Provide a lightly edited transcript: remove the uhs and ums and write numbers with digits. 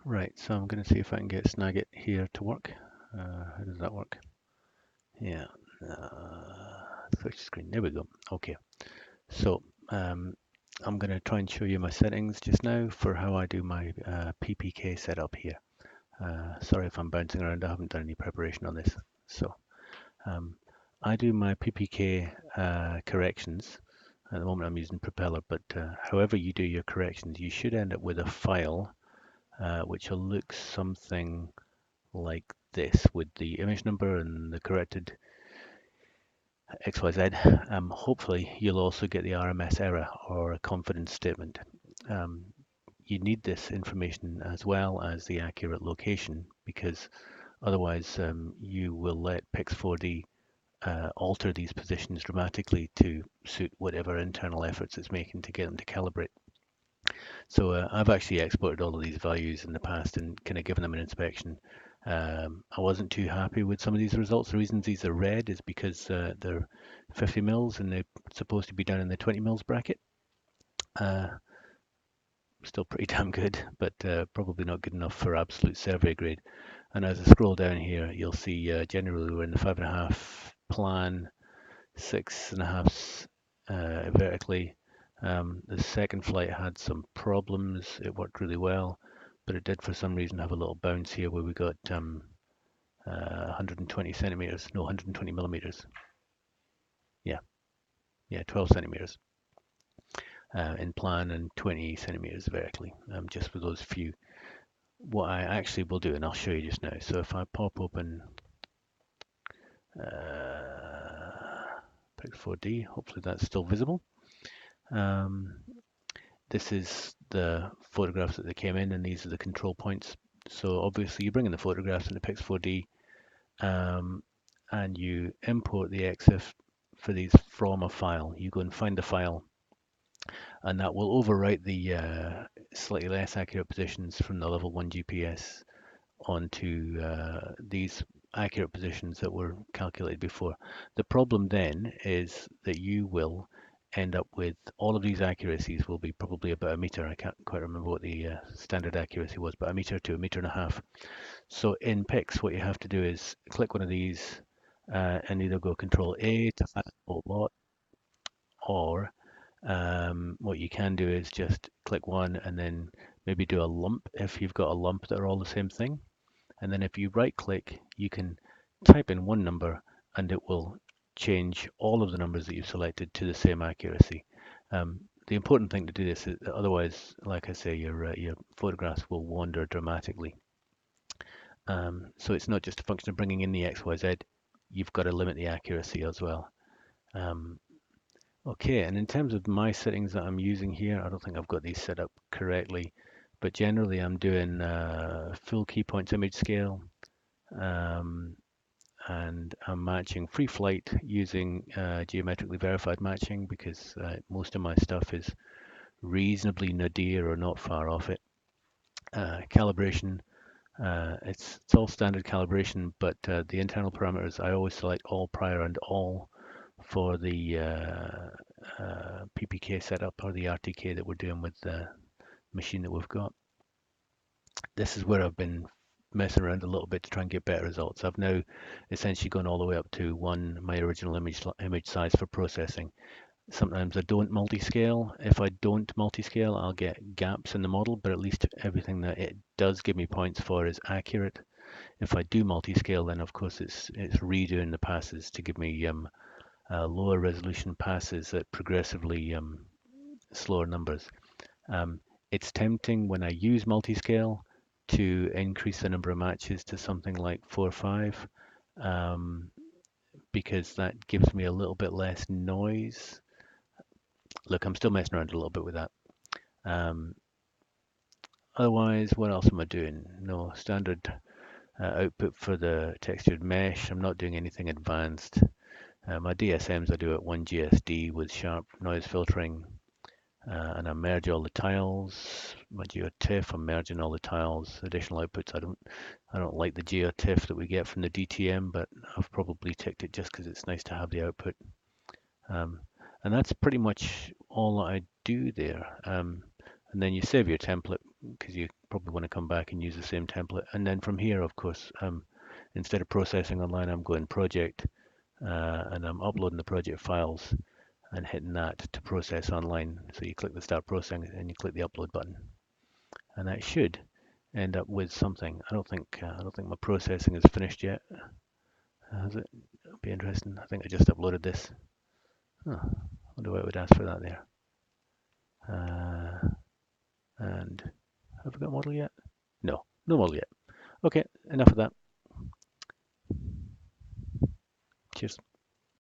Right, so I'm going to see if I can get Snagit here to work. How does that work? Yeah, switch screen. There we go. Okay, so I'm going to try and show you my settings just now for how I do my PPK setup here. Sorry if I'm bouncing around. I haven't done any preparation on this. So um, I do my PPK corrections. At the moment I'm using Propeller, but however you do your corrections, you should end up with a file which will look something like this with the image number and the corrected XYZ. Hopefully you'll also get the RMS error or a confidence statement. Um, you need this information as well as the accurate location, because otherwise you will let Pix4D alter these positions dramatically to suit whatever internal efforts it's making to get them to calibrate. So I've actually exported all of these values in the past and kind of given them an inspection. I wasn't too happy with some of these results. The reasons these are red is because they're 50 mils and they're supposed to be down in the 20 mils bracket. Uh, Still pretty damn good, but probably not good enough for absolute survey grade. And as I scroll down here, you'll see generally we're in the 5.5 plan, 6.5 vertically. The second flight had some problems. It worked really well, but it did for some reason have a little bounce here where we got 120 centimeters, no, 120 millimeters. Yeah, 12 centimeters in plan and 20 centimeters vertically, just for those few. What I actually will do, and I'll show you just now. So if I pop open Pix4D, hopefully that's still visible. This is the photographs that they came in, and these are the control points. So obviously you bring in the photographs into Pix4D, and you import the EXIF for these from a file. You go and find the file, and that will overwrite the slightly less accurate positions from the level 1 GPS onto these accurate positions that were calculated before. The problem then is that you will end up with all of these accuracies will be probably about a meter. I can't quite remember what the standard accuracy was, but a meter to a meter and a half. So in Pix, what you have to do is click one of these and either go Control A to add a whole lot, or what you can do is just click one and then maybe do a lump if you've got a lump that are all the same thing. And then if you right click, you can type in one number and it will change all of the numbers that you've selected to the same accuracy. The important thing to do this is otherwise, like I say, your photographs will wander dramatically. So it's not just a function of bringing in the XYZ, you've got to limit the accuracy as well. Okay, and in terms of my settings that I'm using here, I don't think I've got these set up correctly, but generally I'm doing full key points image scale, and I'm matching free flight using geometrically verified matching because most of my stuff is reasonably nadir or not far off it. Calibration, it's all standard calibration, but the internal parameters, I always select all, prior, and all for the PPK setup or the RTK that we're doing with the machine that we've got. This is where I've been messing around a little bit to try and get better results. I've now essentially gone all the way up to my original image size for processing. Sometimes I don't multi-scale. If I don't multi-scale, I'll get gaps in the model, but at least everything that it does give me points for is accurate. If I do multi-scale, then of course it's redoing the passes to give me lower resolution passes at progressively slower numbers. It's tempting when I use multi-scale to increase the number of matches to something like 4 or 5, because that gives me a little bit less noise. Look, I'm still messing around a little bit with that. Otherwise, what else am I doing? No, standard output for the textured mesh. I'm not doing anything advanced. My DSMs I do at 1 GSD with sharp noise filtering, and I merge all the tiles. My GeoTIFF, I'm merging all the tiles. Additional outputs, I don't like the GeoTIFF that we get from the DTM, but I've probably ticked it just because it's nice to have the output. And that's pretty much all that I do there. And then you save your template because you probably want to come back and use the same template. And then from here, of course, instead of processing online, I'm going project, and I'm uploading the project files and hitting that to process online. So you click the start processing and you click the upload button, and that should end up with something. I don't think my processing is finished yet. Has it? It'll be interesting. I think I just uploaded this. Huh. I wonder why it would ask for that there. And have we got a model yet? No, no model yet. Okay, enough of that.